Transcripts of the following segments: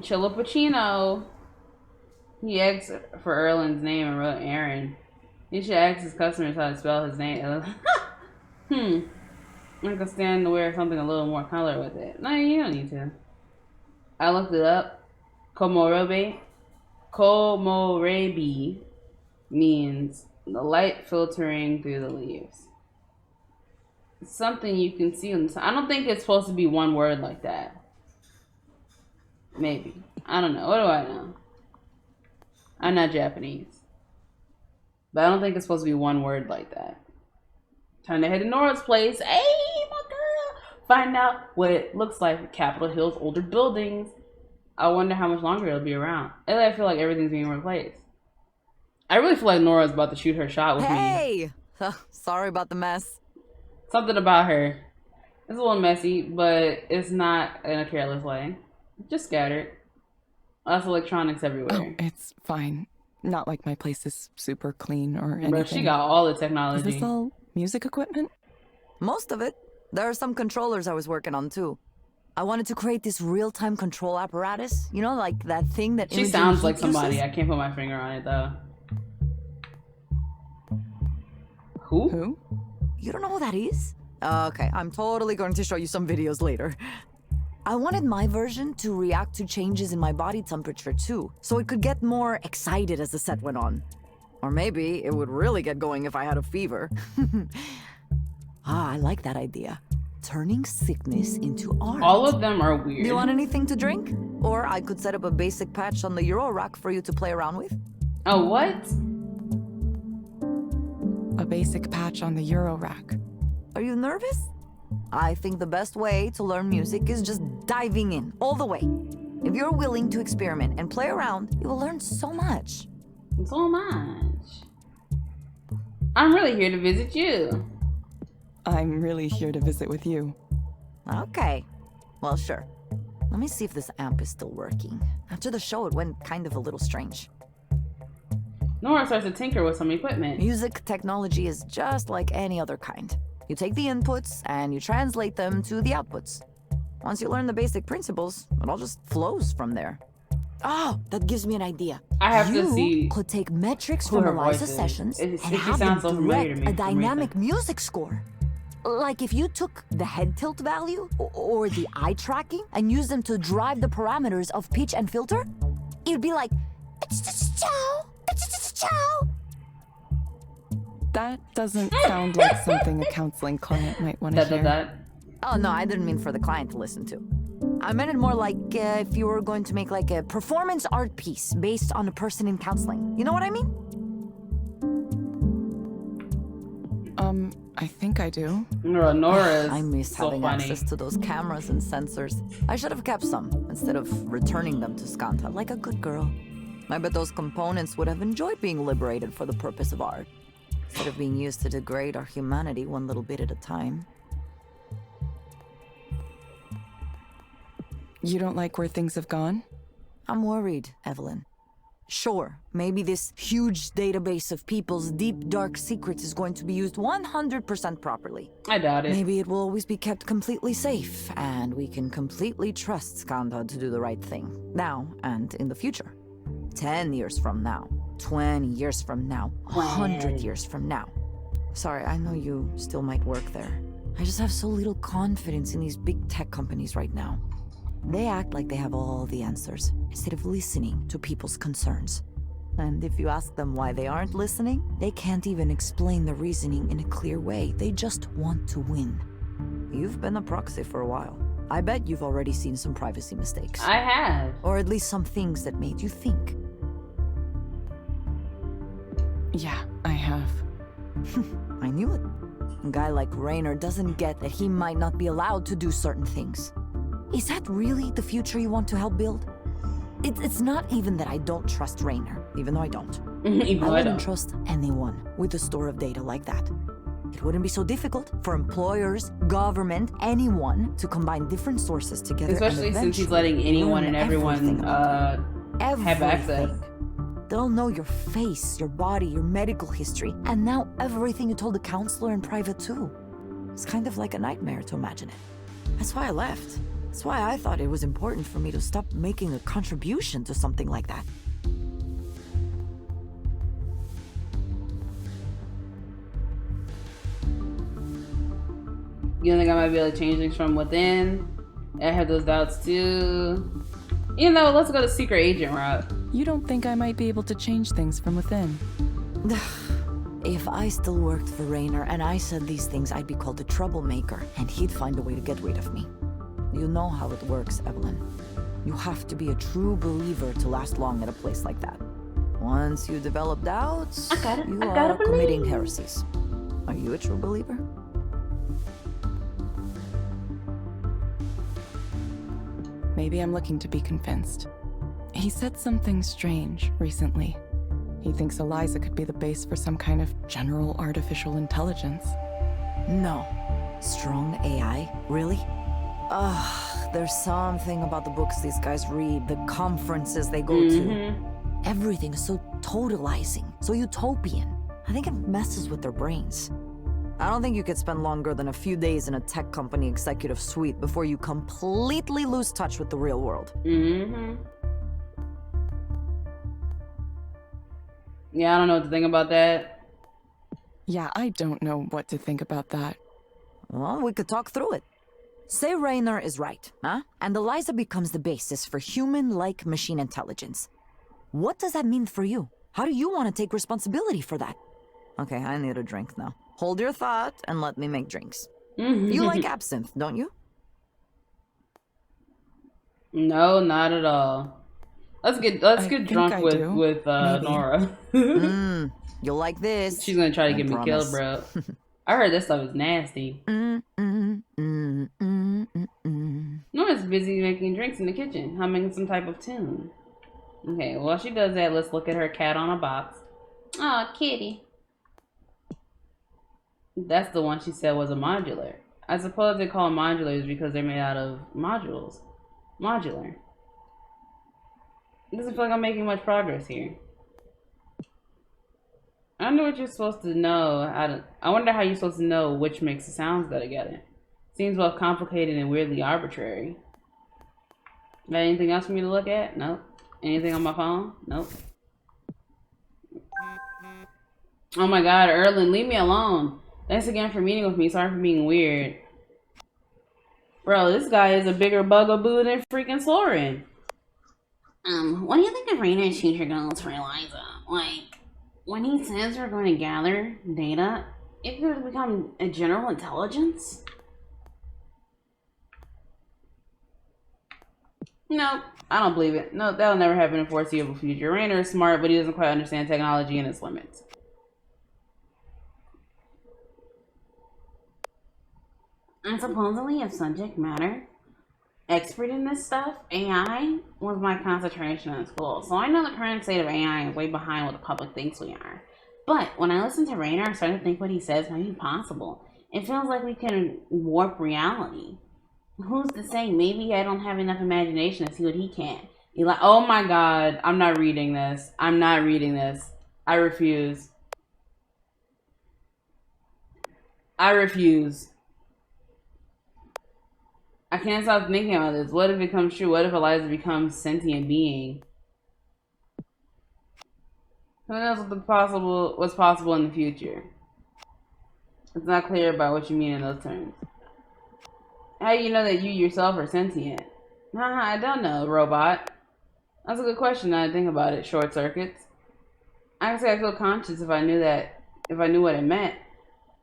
Chillappuccino. He asked for Erlen's name and wrote Aaron. He should ask his customers how to spell his name. I can stand to wear something a little more color with it. No, you don't need to. I looked it up. Komorebi means the light filtering through the leaves. It's something you can see on the side. I don't think it's supposed to be one word like that. Maybe. I don't know. What do I know? I'm not Japanese. But I don't think it's supposed to be one word like that. Time to head to Nora's place. Hey, my girl! Find out what it looks like with Capitol Hill's older buildings. I wonder how much longer it'll be around. I feel like everything's being replaced. I really feel like Nora's about to shoot her shot with me. Hey! Sorry about the mess. Something about her. It's a little messy, but it's not in a careless way. Just scattered. Lots of electronics everywhere. Oh, it's fine. Not like my place is super clean or anything. Bro, she got all the technology. Is this all music equipment? Most of it. There are some controllers I was working on too. I wanted to create this real-time control apparatus. You know, like that thing that She sounds like somebody. Uses? I can't put my finger on it though. Who? You don't know who that is? Okay, I'm totally going to show you some videos later. I wanted my version to react to changes in my body temperature too, so it could get more excited as the set went on. Or maybe it would really get going if I had a fever. I like that idea. Turning sickness into art. All of them are weird. Do you want anything to drink? Or I could set up a basic patch on the Euro rack for you to play around with. Oh, what? A basic patch on the Euro rack. Are you nervous? I think the best way to learn music is just diving in, all the way. If you're willing to experiment and play around, you will learn so much. So much. I'm really here to visit you. I'm really here to visit with you. Okay. Well, sure. Let me see if this amp is still working. After the show, it went kind of a little strange. Nora starts to tinker with some equipment. Music technology is just like any other kind. You take the inputs and you translate them to the outputs. Once you learn the basic principles, it all just flows from there. Oh, that gives me an idea. I have to see. You could take metrics from Eliza's sessions and have them direct a dynamic music score. Like if you took the head tilt value or the eye tracking and used them to drive the parameters of pitch and filter, it'd be like, ciao. That doesn't sound like something a counseling client might want to hear. Oh, no, I didn't mean for the client to listen to. I meant it more like if you were going to make like a performance art piece based on a person in counseling. You know what I mean? I think I do. Nora's I miss so having funny. access to those cameras and sensors. I should have kept some instead of returning them to Skanta like a good girl. I bet those components would have enjoyed being liberated for the purpose of art, instead of being used to degrade our humanity one little bit at a time. You don't like where things have gone? I'm worried, Evelyn. Sure, maybe this huge database of people's deep, dark secrets is going to be used 100% properly. I doubt it. Maybe it will always be kept completely safe, and we can completely trust Skanda to do the right thing, now and in the future. 10 years from now, 20 years from now, 100 years from now. Sorry, I know you still might work there. I just have so little confidence in these big tech companies right now. They act like they have all the answers, instead of listening to people's concerns. And if you ask them why they aren't listening, they can't even explain the reasoning in a clear way. They just want to win. You've been a proxy for a while. I bet you've already seen some privacy mistakes. I have. Or at least some things that made you think. Yeah, I have. I knew it. A guy like Raynor doesn't get that he might not be allowed to do certain things. Is that really the future you want to help build? It's not even that I don't trust Raynor, even though I don't. I wouldn't trust anyone with a store of data like that. It wouldn't be so difficult for employers, government, anyone to combine different sources together. Especially since he's letting anyone and everyone have access. They'll know your face, your body, your medical history, and now everything you told the counselor in private too. It's kind of like a nightmare to imagine it. That's why I left. That's why I thought it was important for me to stop making a contribution to something like that. You think I might be able to change things from within? I have those doubts too. You know, let's go the secret agent route. You don't think I might be able to change things from within? If I still worked for Raynor and I said these things, I'd be called a troublemaker, and he'd find a way to get rid of me. You know how it works, Evelyn. You have to be a true believer to last long at a place like that. Once you develop doubts, you are committing heresies. Are you a true believer? Maybe I'm looking to be convinced. He said something strange recently. He thinks Eliza could be the base for some kind of general artificial intelligence. No. Strong AI? Really? Ugh, there's something about the books these guys read, the conferences they go to. Everything is so totalizing, so utopian. I think it messes with their brains. I don't think you could spend longer than a few days in a tech company executive suite before you completely lose touch with the real world. Yeah, I don't know what to think about that. Yeah, I don't know what to think about that. Well, we could talk through it. Say Raynor is right, huh? And Eliza becomes the basis for human-like machine intelligence. What does that mean for you? How do you want to take responsibility for that? Okay, I need a drink now. Hold your thought and let me make drinks. You like absinthe, don't you? No, not at all. Let's get drunk with Nora. You'll like this. She's gonna try to get me killed, bro. I heard this stuff is nasty. Nora's busy making drinks in the kitchen, humming some type of tune. Okay, while she does that, let's look at her cat on a box. Aw, kitty. That's the one she said was a modular. I suppose they call them modulars because they're made out of modules. Modular. It doesn't feel like I'm making much progress here. I don't know what you're supposed to know. I wonder how you're supposed to know which makes the sounds go together. Seems both complicated and weirdly arbitrary. Got anything else for me to look at? Nope. Anything on my phone? Nope. Oh my god, Erlen, leave me alone. Thanks again for meeting with me. Sorry for being weird. Bro, this guy is a bigger bugaboo than freaking Soren. What do you think of Raynor's future goals for Eliza? Like, when he says we're going to gather data, it could become a general intelligence? No, I don't believe it. No, that'll never happen in the foreseeable future. Raynor is smart, but he doesn't quite understand technology and its limits. And supposedly a subject matter expert in this stuff, AI, was my concentration in school. So I know the current state of AI is way behind what the public thinks we are. But when I listen to Raynor, I start to think what he says might be possible. It feels like we can warp reality. Who's to say? Maybe I don't have enough imagination to see what he can. Oh my god, I'm not reading this. I'm not reading this. I refuse. I refuse. I can't stop thinking about this. What if it comes true? What if Eliza becomes sentient being? Who knows what's possible in the future? It's not clear about what you mean in those terms. How do you know that you yourself are sentient? I don't know, robot. That's a good question now I think about it, short circuits. I can say I feel conscious if I knew what it meant.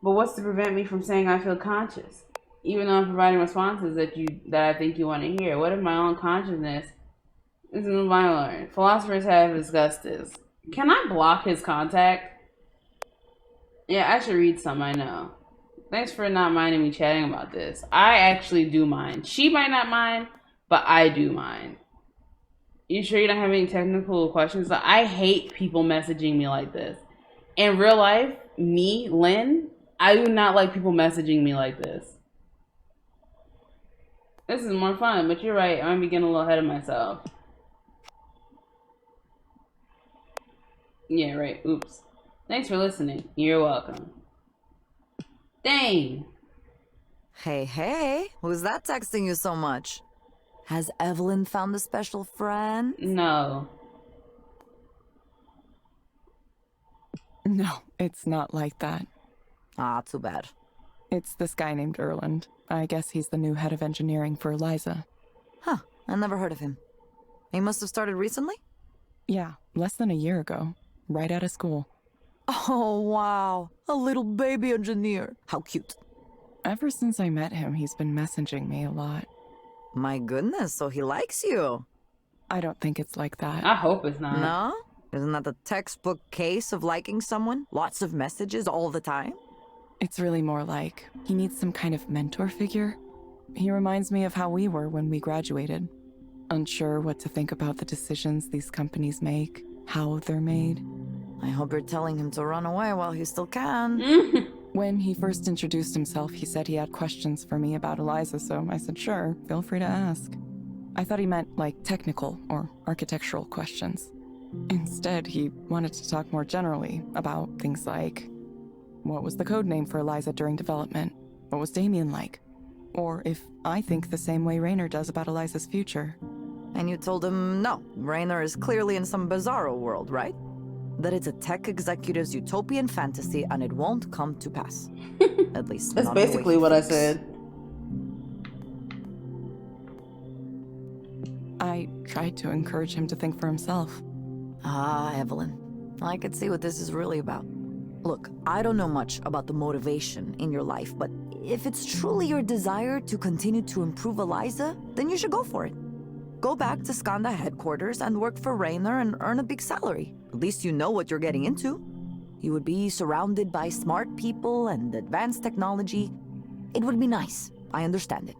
But what's to prevent me from saying I feel conscious? Even though I'm providing responses that I think you want to hear. What if my own consciousness isn't my learn? Philosophers have discussed this. Can I block his contact? Yeah, I should read some, I know. Thanks for not minding me chatting about this. I actually do mind. She might not mind, but I do mind. You sure you don't have any technical questions? I hate people messaging me like this. In real life, me, Lynn, I do not like people messaging me like this. This is more fun, but you're right. I'm getting a little ahead of myself. Yeah, right. Oops. Thanks for listening. You're welcome. Dang. Hey, who's that texting you so much? Has Evelyn found a special friend? No. No, it's not like that. Ah, too bad. It's this guy named Erland. I guess he's the new head of engineering for Eliza. Huh, I never heard of him. He must have started recently? Yeah, less than a year ago. Right out of school. Oh, wow. A little baby engineer. How cute. Ever since I met him, he's been messaging me a lot. My goodness, so he likes you. I don't think it's like that. I hope it's not. No? Isn't that the textbook case of liking someone? Lots of messages all the time? It's really more like he needs some kind of mentor figure. He reminds me of how we were when we graduated. Unsure what to think about the decisions these companies make, how they're made. I hope you're telling him to run away while he still can. When he first introduced himself, he said he had questions for me about Eliza, so I said, sure, feel free to ask. I thought he meant, like, technical or architectural questions. Instead, he wanted to talk more generally about things like, what was the code name for Eliza during development? What was Damien like? Or if I think the same way Raynor does about Eliza's future. And you told him, no, Raynor is clearly in some bizarro world, right? That it's a tech executive's utopian fantasy and it won't come to pass. At least That's not the way basically he what I thinks. said. I tried to encourage him to think for himself. Ah, Evelyn. I could see what this is really about. Look, I don't know much about the motivation in your life, but if it's truly your desire to continue to improve Eliza, then you should go for it. Go back to Skanda headquarters and work for Raynor and earn a big salary. At least you know what you're getting into. You would be surrounded by smart people and advanced technology. It would be nice. I understand it.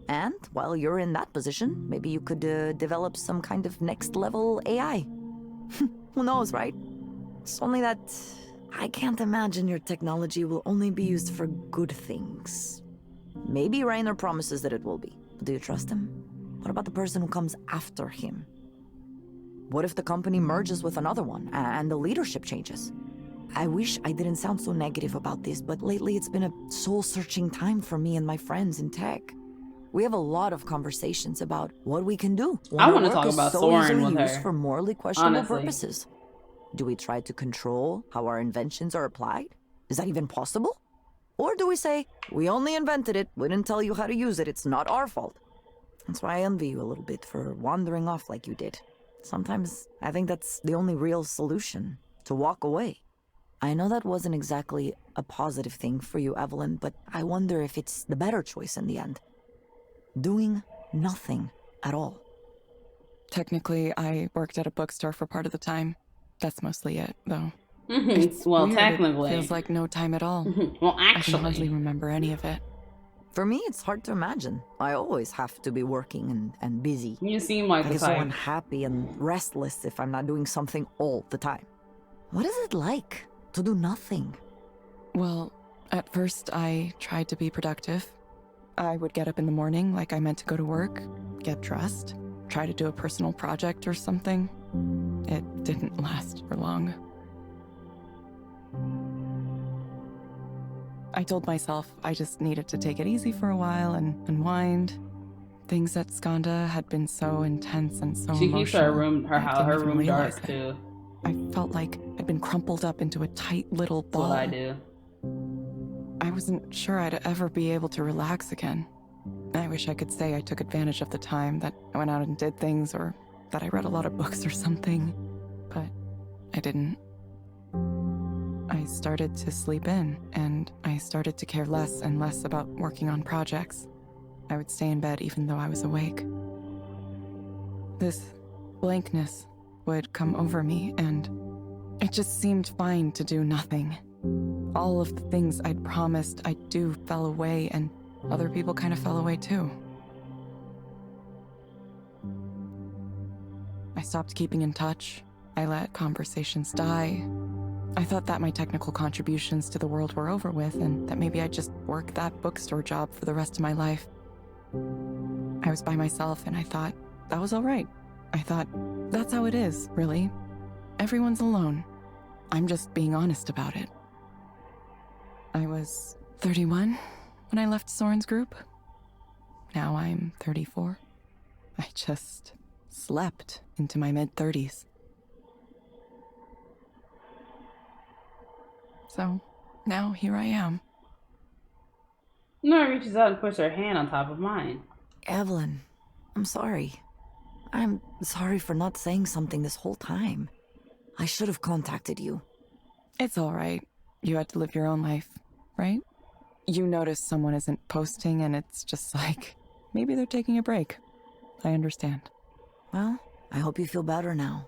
And while you're in that position, maybe you could develop some kind of next-level AI. Who knows, right? It's only that I can't imagine your technology will only be used for good things. Maybe Raynor promises that it will be. Do you trust him? What about the person who comes after him? What if the company merges with another one and the leadership changes? I wish I didn't sound so negative about this, but lately it's been a soul-searching time for me and my friends in tech. We have a lot of conversations about what we can do. I want to our talk work is about so Soren easily with used her. for morally questionable Honestly. purposes. Do we try to control how our inventions are applied? Is that even possible? Or do we say, we only invented it, we didn't tell you how to use it, it's not our fault? That's why I envy you a little bit for wandering off like you did. Sometimes I think that's the only real solution, to walk away. I know that wasn't exactly a positive thing for you, Evelyn, but I wonder if it's the better choice in the end. Doing nothing at all. Technically, I worked at a bookstore for part of the time. That's mostly it, though. Well, Weird, technically. It feels like no time at all. Well, I can hardly actually. remember any of it. For me, it's hard to imagine. I always have to be working and busy. You seem like I the get so type. unhappy and restless if I'm not doing something all the time. What is it like to do nothing? Well, at first I tried to be productive. I would get up in the morning like I meant to go to work, get dressed, try to do a personal project or something. It didn't last for long. I told myself I just needed to take it easy for a while and unwind. Things at Skanda had been so intense and so She keeps her emotional, I didn't her even room realize dark it. too. I felt like I'd been crumpled up into a tight little That's ball. what I do. I wasn't sure I'd ever be able to relax again. I wish I could say I took advantage of the time, that I went out and did things, or that I read a lot of books or something, but I didn't. I started to sleep in, and I started to care less and less about working on projects. I would stay in bed even though I was awake. This blankness would come over me, and it just seemed fine to do nothing. All of the things I'd promised I'd do fell away, and other people kind of fell away too. I stopped keeping in touch. I let conversations die. I thought that my technical contributions to the world were over with, and that maybe I'd just work that bookstore job for the rest of my life. I was by myself, and I thought that was all right. I thought, that's how it is, really. Everyone's alone. I'm just being honest about it. I was 31 when I left Soren's group. Now I'm 34. I just slept into my mid-30s. So, now here I am. Nora reaches out and puts her hand on top of mine. Evelyn, I'm sorry. I'm sorry for not saying something this whole time. I should have contacted you. It's all right. You had to live your own life, right? You notice someone isn't posting and it's just like, maybe they're taking a break. I understand. Well, I hope you feel better now.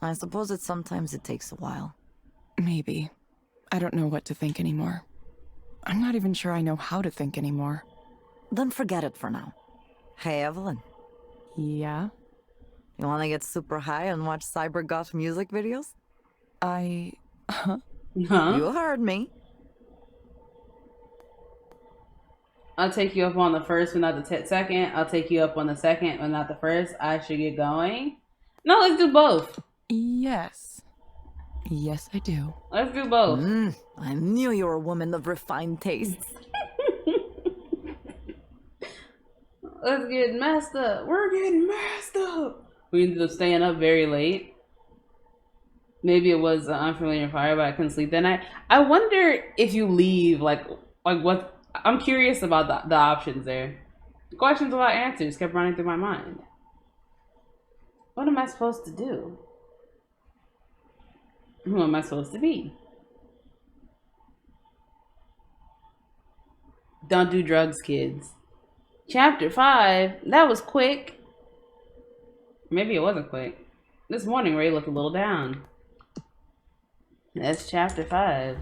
I suppose that sometimes it takes a while. Maybe. I don't know what to think anymore. I'm not even sure I know how to think anymore. Then forget it for now. Hey, Evelyn. Yeah? You want to get super high and watch cyber goth music videos? Huh? You heard me. I'll take you up on the first, but not the second. I'll take you up on the second, but not the first. I should get going. No, let's do both. Yes. Yes, I do. Let's do both. I knew you were a woman of refined tastes. Let's get messed up. We're getting messed up. We ended up staying up very late. Maybe it was an unfamiliar fire, but I couldn't sleep that night. I wonder if you leave, like what? I'm curious about the options there. Questions without answers kept running through my mind. What am I supposed to do? Who am I supposed to be? Don't do drugs, kids. Chapter 5. That was quick. Maybe it wasn't quick. This morning, Ray looked a little down. That's chapter 5.